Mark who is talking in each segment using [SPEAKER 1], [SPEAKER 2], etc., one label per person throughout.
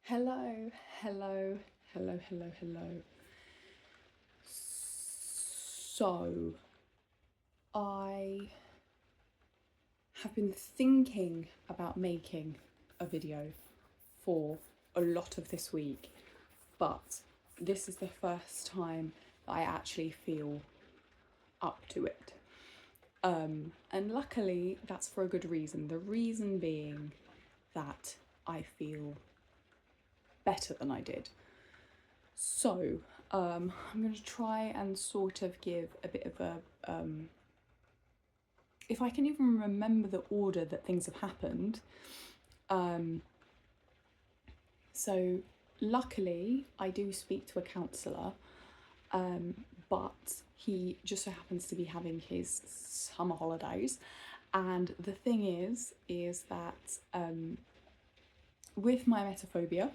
[SPEAKER 1] Hello, hello, hello, hello, hello. So, I have been thinking about making a video for a lot of this week, but this is the first time that I actually feel up to it. And luckily, that's for a good reason. The reason being that I feel better than I did. So, I'm going to try and sort of give a bit of a, if I can even remember the order that things have happened. So, luckily, I do speak to a counsellor, but he just so happens to be having his summer holidays. And the thing is that with my emetophobia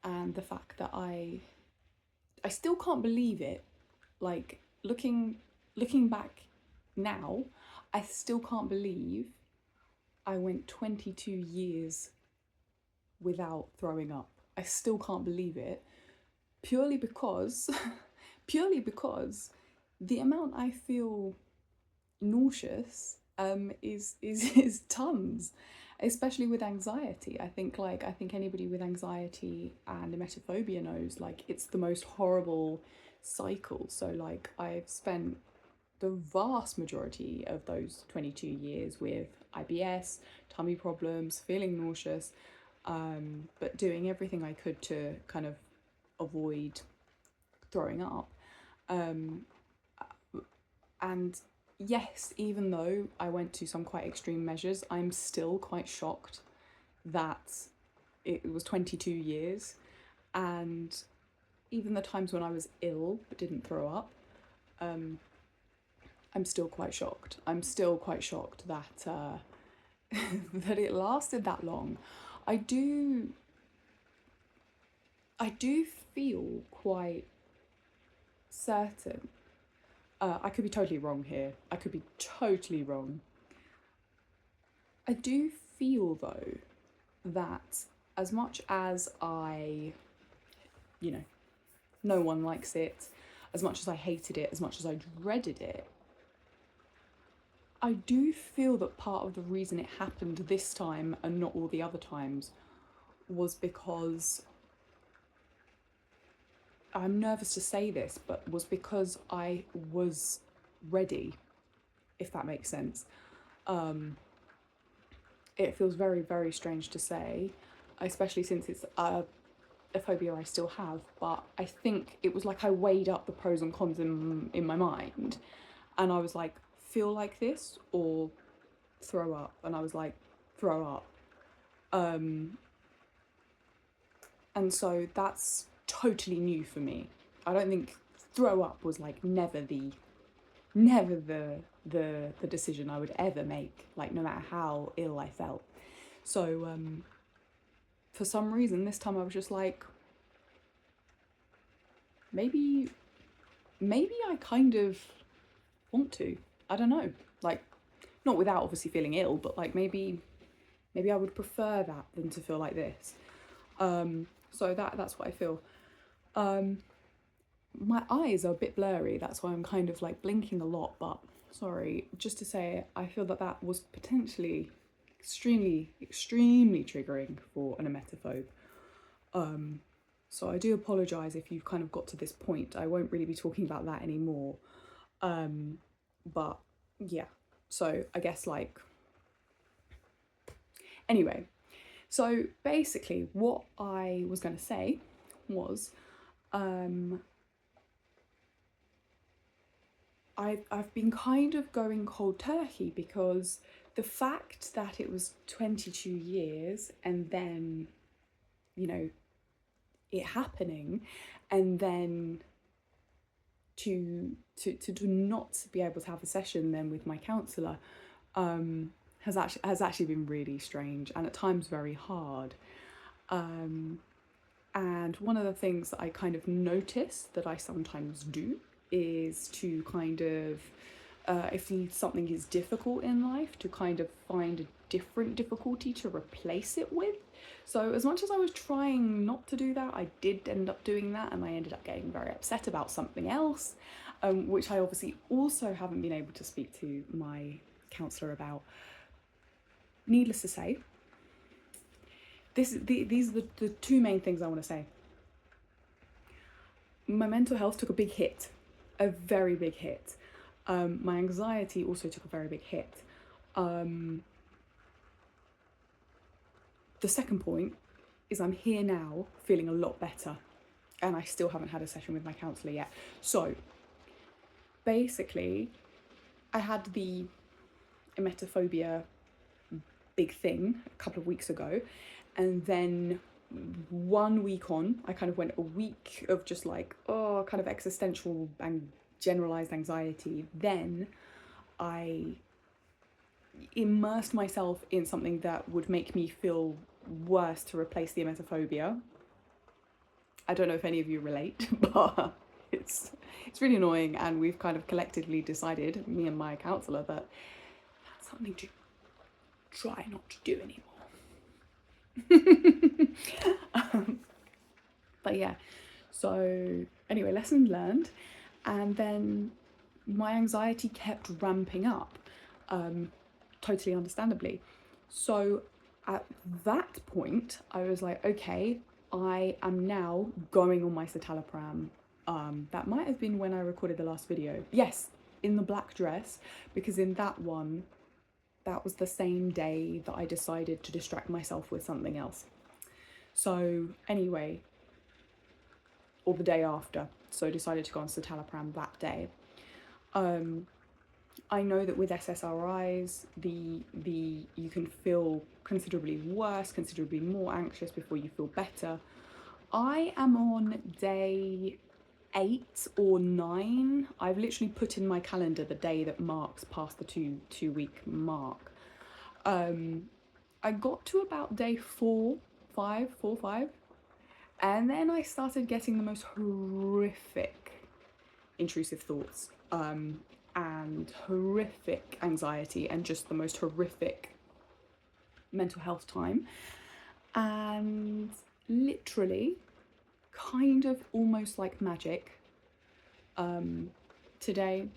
[SPEAKER 1] and the fact that I still can't believe it, like looking back now, I still can't believe I went 22 years without throwing up. I still can't believe it, purely because the amount I feel nauseous is tons, especially with anxiety. I think anybody with anxiety and emetophobia knows, like, it's the most horrible cycle. So like, I've spent the vast majority of those 22 years with IBS, tummy problems, feeling nauseous, but doing everything I could to kind of avoid throwing up. And yes, even though I went to some quite extreme measures, I'm still quite shocked that it was 22 years. And even the times when I was ill but didn't throw up, I'm still quite shocked. I'm still quite shocked that that it lasted that long. I do feel quite certain. I could be totally wrong here. I could be totally wrong. I do feel though that as much as no one likes it, as much as I hated it, as much as I dreaded it, I do feel that part of the reason it happened this time and not all the other times was because, I'm nervous to say this, but was because I was ready, if that makes sense. It feels very, very strange to say, especially since it's a phobia I still have, but I think it was like I weighed up the pros and cons in my mind, and I was like, feel like this or throw up, and I was like, throw up. And so that's totally new for me. I don't think throw up was like never the decision I would ever make, like, no matter how ill I felt. So for some reason this time I was just like, maybe I kind of want to. I don't know, like, not without obviously feeling ill, but like maybe I would prefer that than to feel like this. So that's what I feel. My eyes are a bit blurry, that's why I'm kind of like blinking a lot, but sorry, just to say, I feel that was potentially extremely triggering for an emetophobe. So I do apologise if you've kind of got to this point. I won't really be talking about that anymore. But yeah, so I guess, like, anyway, so basically what I was going to say was, I've been kind of going cold turkey because the fact that it was 22 years and then, it happening, and then to not be able to have a session then with my counsellor has actually been really strange and at times very hard. And one of the things that I kind of notice that I sometimes do is to kind of, if something is difficult in life, to kind of find different difficulty to replace it with. So as much as I was trying not to do that, I did end up doing that, and I ended up getting very upset about something else, which I obviously also haven't been able to speak to my counsellor about. Needless to say, these are the two main things I want to say. My mental health took a big hit, a very big hit. My anxiety also took a very big hit. The second point is I'm here now feeling a lot better, and I still haven't had a session with my counsellor yet. So basically, I had the emetophobia big thing a couple of weeks ago, and then 1 week on, I kind of went a week of just like, oh, kind of existential and generalized anxiety. Then I immersed myself in something that would make me feel worse to replace the emetophobia. I don't know if any of you relate, but it's really annoying, and we've kind of collectively decided, me and my counsellor, that that's something to try not to do anymore. But yeah, so anyway, lesson learned, and then my anxiety kept ramping up, totally understandably. So at that point, I was like, okay, I am now going on my citalopram. That might have been when I recorded the last video. Yes, in the black dress, because in that one, that was the same day that I decided to distract myself with something else. So anyway, or the day after, so I decided to go on citalopram that day. I know that with SSRIs, you can feel considerably worse, considerably more anxious before you feel better. I am on day 8 or 9. I've literally put in my calendar the day that marks past the two week mark. I got to about day 4, 5, and then I started getting the most horrific intrusive thoughts, and horrific anxiety, and just the most horrific mental health time. And literally, kind of almost like magic, today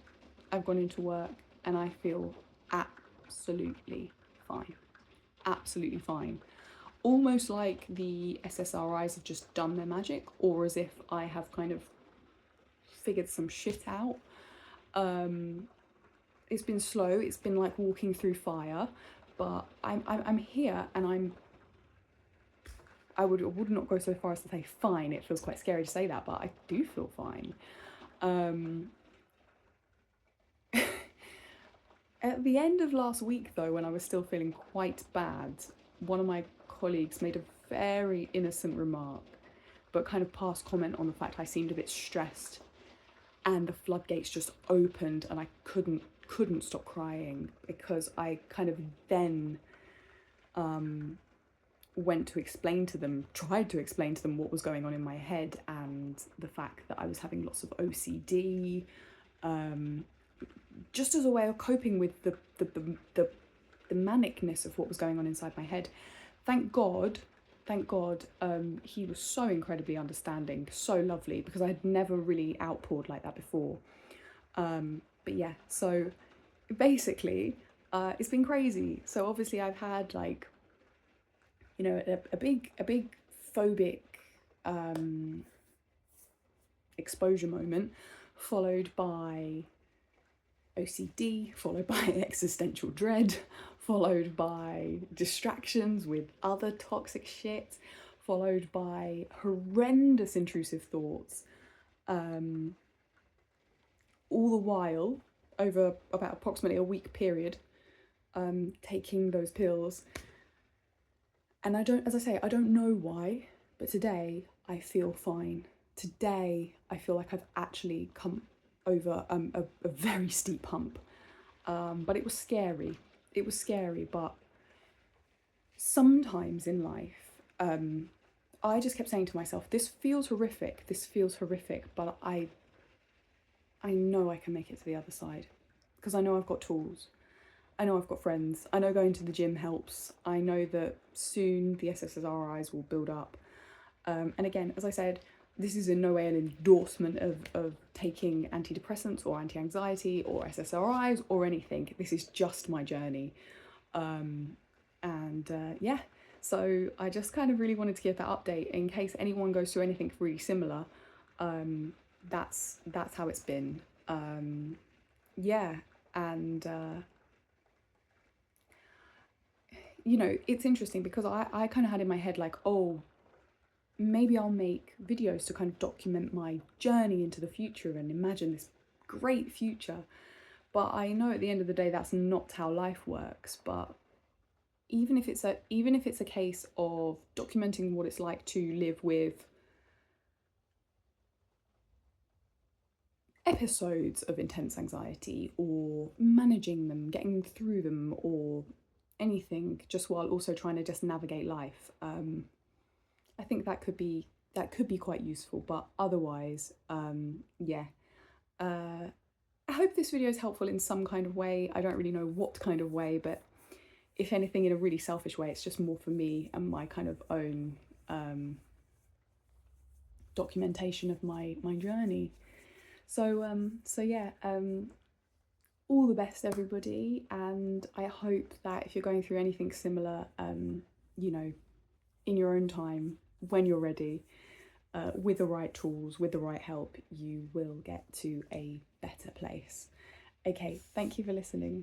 [SPEAKER 1] I've gone into work and I feel absolutely fine. Absolutely fine. Almost like the SSRIs have just done their magic, or as if I have kind of figured some shit out. It's been slow, it's been like walking through fire, but I'm here, and I would not go so far as to say fine. It feels quite scary to say that, but I do feel fine. At the end of last week though, when I was still feeling quite bad, one of my colleagues made a very innocent remark, but kind of passed comment on the fact I seemed a bit stressed, and the floodgates just opened, and I couldn't stop crying, because I kind of then tried to explain to them what was going on in my head, and the fact that I was having lots of OCD, just as a way of coping with the manicness of what was going on inside my head. Thank God, he was so incredibly understanding, so lovely, because I had never really outpoured like that before. But yeah, so basically, it's been crazy. So obviously I've had, like, you know, a big phobic exposure moment, followed by OCD, followed by existential dread, followed by distractions with other toxic shit, followed by horrendous intrusive thoughts, all the while over about approximately a week period, taking those pills. And I don't know why, but today I feel fine. Today I feel like I've actually come over a very steep hump, but it was scary. But sometimes in life, I just kept saying to myself, this feels horrific, but I know I can make it to the other side, because I know I've got tools. I know I've got friends. I know going to the gym helps. I know that soon the SSRIs will build up. And again, as I said, this is in no way an endorsement of taking antidepressants or anti-anxiety or SSRIs or anything. This is just my journey. Yeah, so I just kind of really wanted to give that update in case anyone goes through anything really similar. That's how it's been. Yeah, and you know, it's interesting because I kind of had in my head like, oh, maybe I'll make videos to kind of document my journey into the future and imagine this great future. But I know at the end of the day that's not how life works. But even if it's a case of documenting what it's like to live with episodes of intense anxiety or managing them, getting through them, or anything, just while also trying to just navigate life, I think that could be quite useful. But otherwise, yeah. I hope this video is helpful in some kind of way. I don't really know what kind of way, but if anything, in a really selfish way, it's just more for me and my kind of own documentation of my journey. So yeah, all the best, everybody, and I hope that if you're going through anything similar, you know, in your own time, when you're ready, with the right tools, with the right help, you will get to a better place. Okay, thank you for listening.